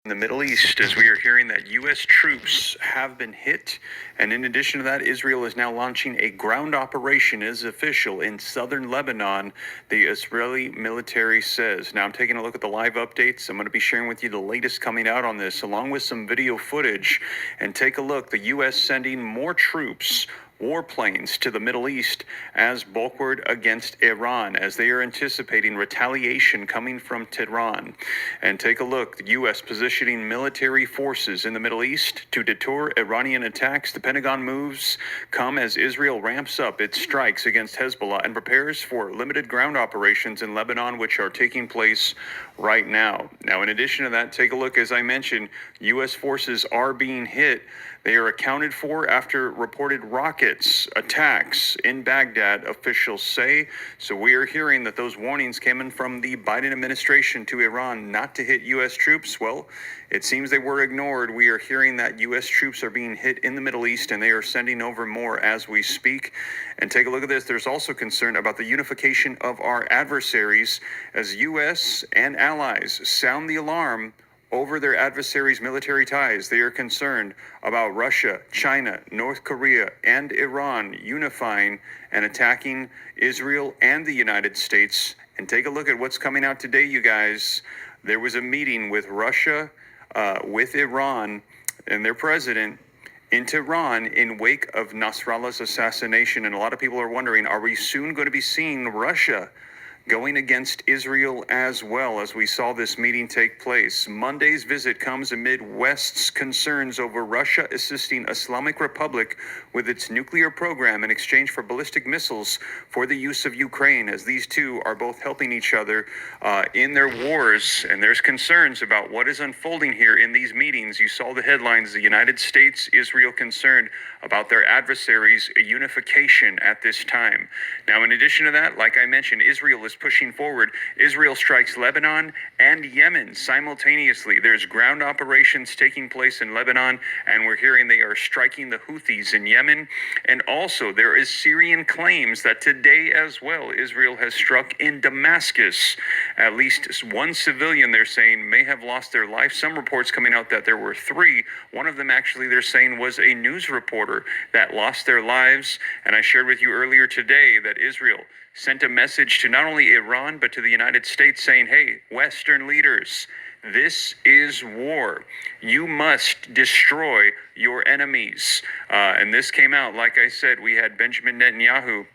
In the Middle East, as we are hearing that U.S. troops have been hit, and in addition to that, Israel is now launching a ground operation, is official, in southern Lebanon, the Israeli military says. Now, I'm taking a look at the live updates. I'm going to be sharing with you the latest coming out on this, along with some video footage. And take a look, the U.S. sending more troops, warplanes, to the Middle East as bulwark against Iran, as they are anticipating retaliation coming from Tehran. And take a look, the U.S. positioning military forces in the Middle East to deter Iranian attacks. The Pentagon moves come as Israel ramps up its strikes against Hezbollah and prepares for limited ground operations in Lebanon, which are taking place right now. Now, in addition to that, take a look, as I mentioned, U.S. forces are being hit. They are accounted for after reported rockets attacks in Baghdad, officials say. So we are hearing that those warnings came in from the Biden administration to Iran not to hit U.S. troops. Well, it seems they were ignored. We are hearing that U.S. troops are being hit in the Middle East, and they are sending over more as we speak. And take a look at this. There's also concern about the unification of our adversaries as U.S. and allies sound the alarm over their adversaries' military ties. They are concerned about Russia, China, North Korea, and Iran unifying and attacking Israel and the United States. And take a look at what's coming out today, you guys. There was a meeting with Russia, with Iran, and their president in Tehran in wake of Nasrallah's assassination. And a lot of people are wondering, are we soon going to be seeing Russia going against Israel as well, as we saw this meeting take place? Monday's visit comes amid West's concerns over Russia assisting Islamic Republic with its nuclear program in exchange for ballistic missiles for the use of Ukraine, as these two are both helping each other in their wars. And there's concerns about what is unfolding here in these meetings. You saw the headlines, the United States, Israel concerned about their adversaries' unification at this time. Now, in addition to that, like I mentioned, Israel is pushing forward. Israel strikes Lebanon and Yemen simultaneously. There's ground operations taking place in Lebanon, and we're hearing they are striking the Houthis in Yemen. And also, there is Syrian claims that today as well, Israel has struck in Damascus. At least one civilian, they're saying, may have lost their life. Some reports coming out that there were three. One of them, actually, they're saying was a news reporter that lost their lives. And I shared with you earlier today that Israel sent a message to not only Iran, but to the United States saying, hey, Western leaders, this is war. You must destroy your enemies. And this came out, like I said, we had Benjamin Netanyahu,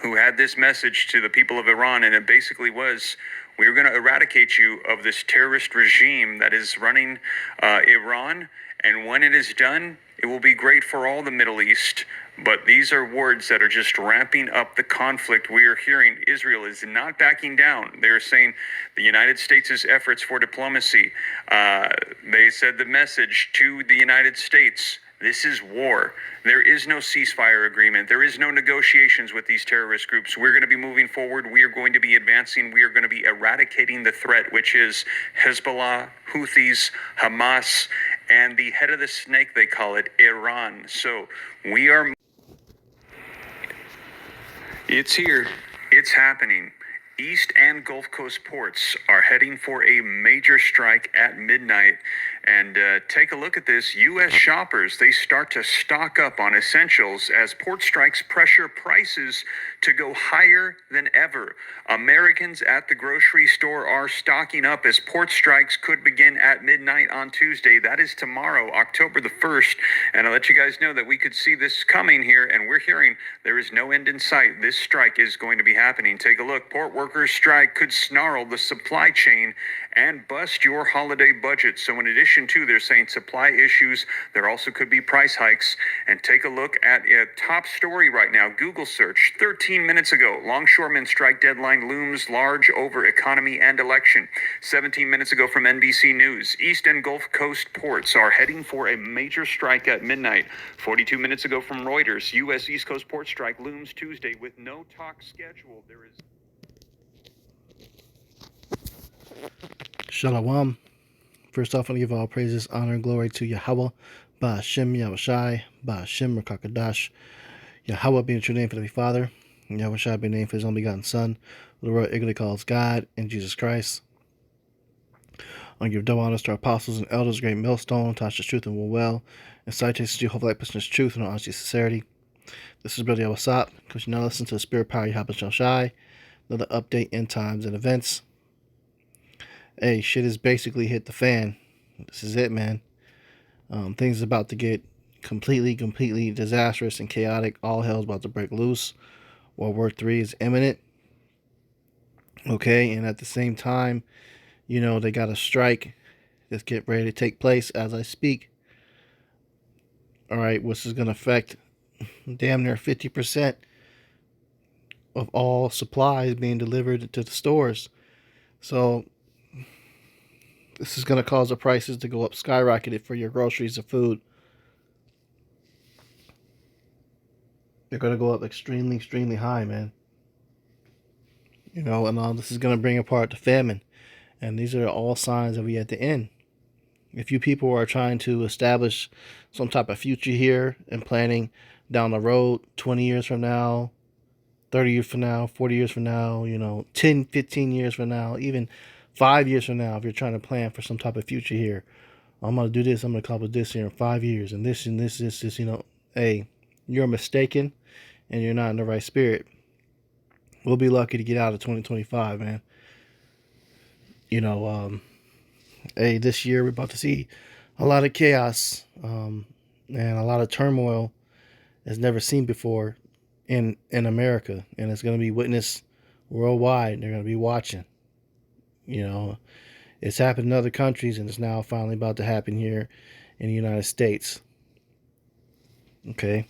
who had this message to the people of Iran, and it basically was, we're going to eradicate you of this terrorist regime that is running Iran. And when it is done, it will be great for all the Middle East. But these are words that are just ramping up the conflict. We are hearing Israel is not backing down. They're saying the United States' efforts for diplomacy. They said the message to the United States, this is war. There is no ceasefire agreement. There is no negotiations with these terrorist groups. We're going to be moving forward. We are going to be advancing. We are going to be eradicating the threat, which is Hezbollah, Houthis, Hamas, and the head of the snake, they call it, Iran. So we are... It's here. It's happening. East and Gulf Coast ports are heading for a major strike at midnight. And take a look at this. U.S. shoppers, they start to stock up on essentials as port strikes pressure prices to go higher than ever. Americans at the grocery store are stocking up as port strikes could begin at midnight on Tuesday. That is tomorrow, October the 1st. And I'll let you guys know that we could see this coming here, and we're hearing there is no end in sight. This strike is going to be happening. Take a look. Port workers' strike could snarl the supply chain and bust your holiday budget. So in addition to, they're saying supply issues, there also could be price hikes. And take a look at a top story right now. Google search 13 minutes ago. Longshoremen strike deadline looms large over economy and election. 17 minutes ago from NBC News. East and Gulf Coast ports are heading for a major strike at midnight. 42 minutes ago from Reuters. U.S. East Coast port strike looms Tuesday with no talk scheduled. There is... Shalom. First off, I want to give all praises, honor, and glory to Yahweh, Ba'Shem Yahushai, Ba'Shem Rakakadash. Yahweh being the true name for the Father, and Yahushai being the name for his only begotten Son, who the world ignorantly calls God, and Jesus Christ. I give double honors to our apostles and elders, great millstone, touch the truth and will well, and citations to you, hopefully, person's truth and honesty and sincerity. This is Brother Yawasop, because you now listen to the Spirit Power Yahweh Shal Shai, another update in times and events. Hey, shit has basically hit the fan. This is it, man. Things are about to get completely disastrous and chaotic. All hell's about to break loose. World War III is imminent. Okay, and at the same time, you know, they got a strike that's getting ready to take place as I speak. All right, which is going to affect damn near 50% of all supplies being delivered to the stores. So this is going to cause the prices to go up skyrocketed for your groceries and food. They're going to go up extremely high, man. You know, and all this is going to bring apart the famine. And these are all signs that we at the end. If you people are trying to establish some type of future here and planning down the road 20 years from now, 30 years from now, 40 years from now, you know, 10, 15 years from now, even 5 years from now, if you're trying to plan for some type of future here, I'm going to do this, I'm going to accomplish this here in 5 years, and this, you know, hey, you're mistaken and you're not in the right spirit. We'll be lucky to get out of 2025, man. You know, hey, this year we're about to see a lot of chaos and a lot of turmoil as never seen before in America, and it's going to be witnessed worldwide. They're going to be watching. You know, it's happened in other countries, and it's now finally about to happen here in the United States. Okay,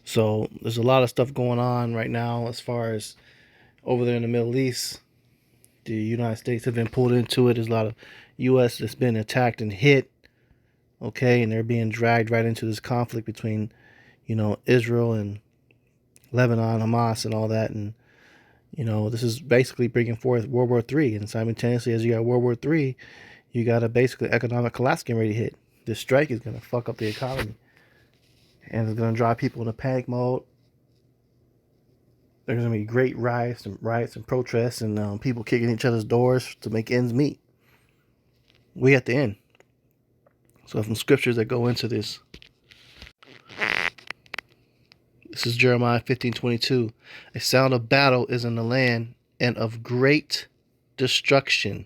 so there's a lot of stuff going on right now as far as over there in the Middle East. The United States have been pulled into it. There's a lot of U.S. that's been attacked and hit. Okay, and they're being dragged right into this conflict between, you know, Israel and Lebanon, Hamas, and all that. And, you know, this is basically bringing forth World War III. And simultaneously, as you got World War III, you got a basically economic collapse getting ready to hit. This strike is going to fuck up the economy. And it's going to drive people into panic mode. There's going to be great riots and protests and people kicking each other's doors to make ends meet. We at the end. So some scriptures that go into this. This is Jeremiah 15:22. A sound of battle is in the land and of great destruction.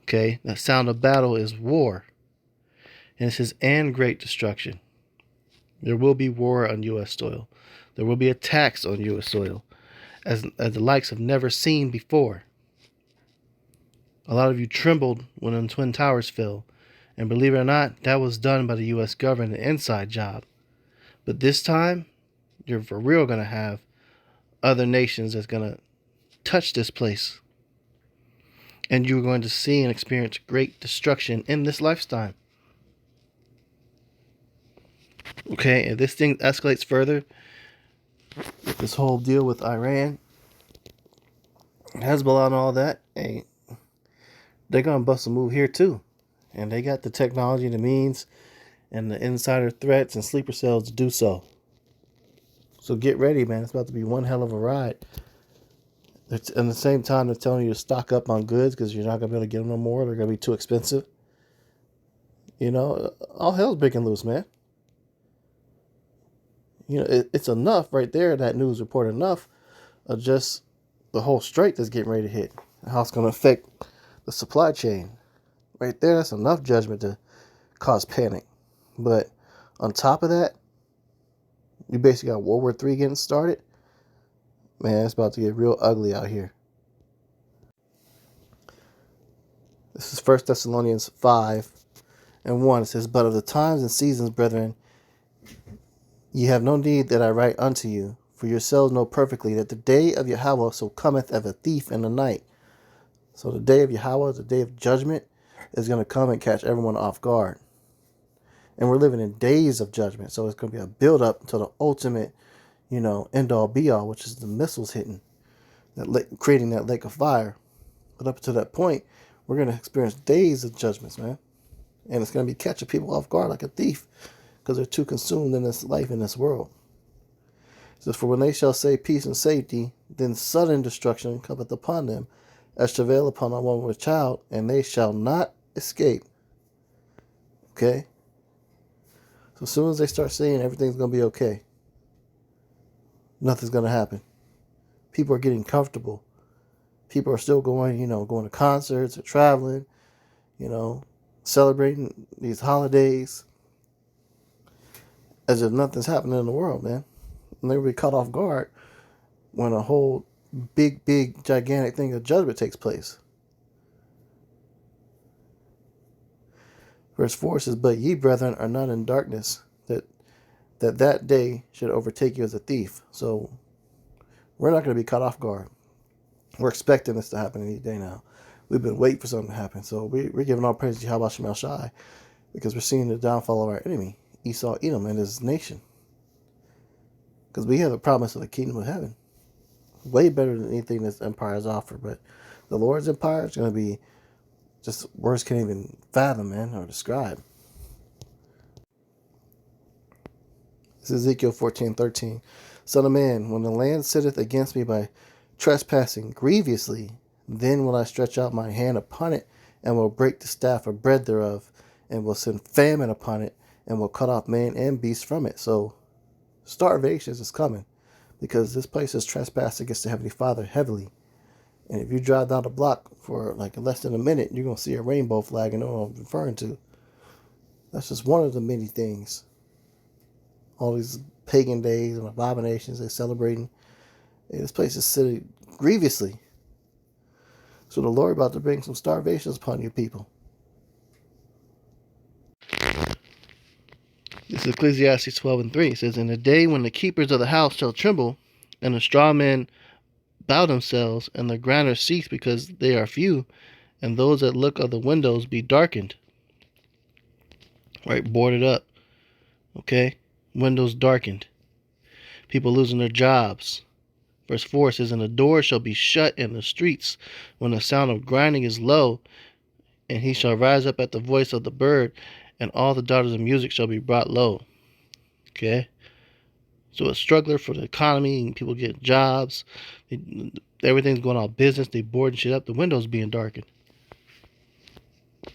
Okay, that sound of battle is war. And it says, and great destruction. There will be war on U.S. soil. There will be attacks on U.S. soil as the likes have never seen before. A lot of you trembled when the Twin Towers fell. And believe it or not, that was done by the U.S. government, an inside job. But this time, you're for real going to have other nations that's going to touch this place. And you're going to see and experience great destruction in this lifetime. Okay, if this thing escalates further, this whole deal with Iran, Hezbollah and all that, hey, they're going to bust a move here too. And they got the technology and the means and the insider threats and sleeper cells to do so. So get ready, man. It's about to be one hell of a ride. At the same time, they're telling you to stock up on goods because you're not going to be able to get them no more. They're going to be too expensive. You know, all hell's breaking loose, man. You know, it's enough right there, that news report, enough of just the whole strike that's getting ready to hit. How it's going to affect the supply chain. Right there, that's enough judgment to cause panic. But on top of that, you basically got World War III getting started. Man, it's about to get real ugly out here. This is 1 Thessalonians 5:1. It says, but of the times and seasons, brethren, ye have no need that I write unto you, for yourselves know perfectly that the day of Yahweh so cometh as a thief in the night. So the day of Yahweh, the day of judgment, is going to come and catch everyone off guard. And we're living in days of judgment. So it's going to be a build-up until the ultimate, you know, end-all, be-all, which is the missiles hitting, creating that lake of fire. But up to that point, we're going to experience days of judgments, man. And it's going to be catching people off guard like a thief because they're too consumed in this life, in this world. It says, for when they shall say peace and safety, then sudden destruction cometh upon them as travail upon a woman with child, and they shall not escape. Okay? So as soon as they start saying everything's going to be okay, nothing's going to happen. People are getting comfortable. People are still going, going to concerts or traveling, celebrating these holidays as if nothing's happening in the world, man. And they will be caught off guard when a whole big, gigantic thing of judgment takes place. Verse 4 says, "But ye, brethren, are not in darkness, that day should overtake you as a thief." So we're not going to be caught off guard. We're expecting this to happen any day now. We've been waiting for something to happen. So we're giving all praise to Yahweh Shemel Shai, because we're seeing the downfall of our enemy, Esau, Edom, and his nation. Because we have the promise of the kingdom of heaven. Way better than anything this empire has offered. But the Lord's empire is going to be just words can't even fathom, man, or describe. This is Ezekiel 14:13. "Son of man, when the land sitteth against me by trespassing grievously, then will I stretch out my hand upon it, and will break the staff of bread thereof, and will send famine upon it, and will cut off man and beast from it." So starvation is coming, because this place has trespassed against the Heavenly Father heavily. And if you drive down the block for like less than a minute, you're going to see a rainbow flag, and know what I'm referring to. That's just one of the many things. All these pagan days and abominations they're celebrating. And this place is sitting grievously. So the Lord about to bring some starvations upon you people. This is Ecclesiastes 12:3. It says, "In the day when the keepers of the house shall tremble, and the straw men bow themselves, and the grinders cease because they are few, and those that look of the windows be darkened." Right, boarded up. Okay? Windows darkened. People losing their jobs. Verse 4 says, "And the door shall be shut in the streets when the sound of grinding is low, and he shall rise up at the voice of the bird, and all the daughters of music shall be brought low." Okay? So a struggler for the economy, and people get jobs. Everything's going out of business. They boarding shit up. The windows being darkened.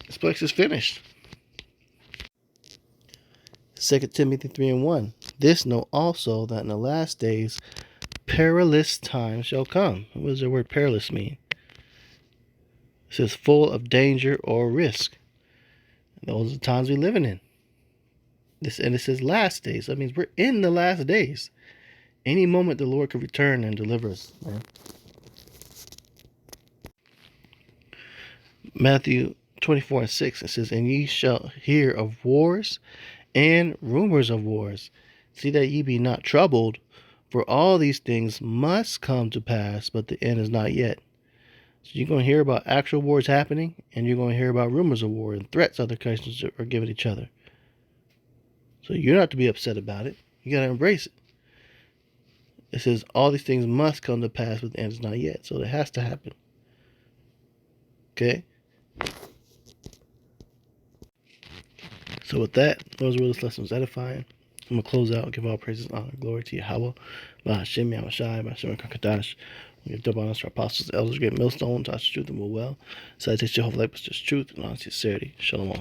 This place is finished. 2 Timothy 3:1. "This know also, that in the last days perilous times shall come." What does the word perilous mean? It says full of danger or risk. Those are the times we're living in. And it says last days. That means we're in the last days. Any moment the Lord could return and deliver us, man. Matthew 24:6. It says, "And ye shall hear of wars and rumors of wars. See that ye be not troubled, for all these things must come to pass, but the end is not yet." So you're going to hear about actual wars happening, and you're going to hear about rumors of war and threats other countries are giving each other. So you're not to be upset about it. You got to embrace it. It says all these things must come to pass, but the end is not yet. So it has to happen. Okay? So with that, those were this lesson was edifying. I'm going to close out and give all praises, honor, glory to Yahweh, Hashem, Yahushai, Hashem, Kakadash. We have double honors to our apostles, elders, great millstones, to us truth and will well. So I take Jehovah life, just truth and honesty, sincerity. Shalom.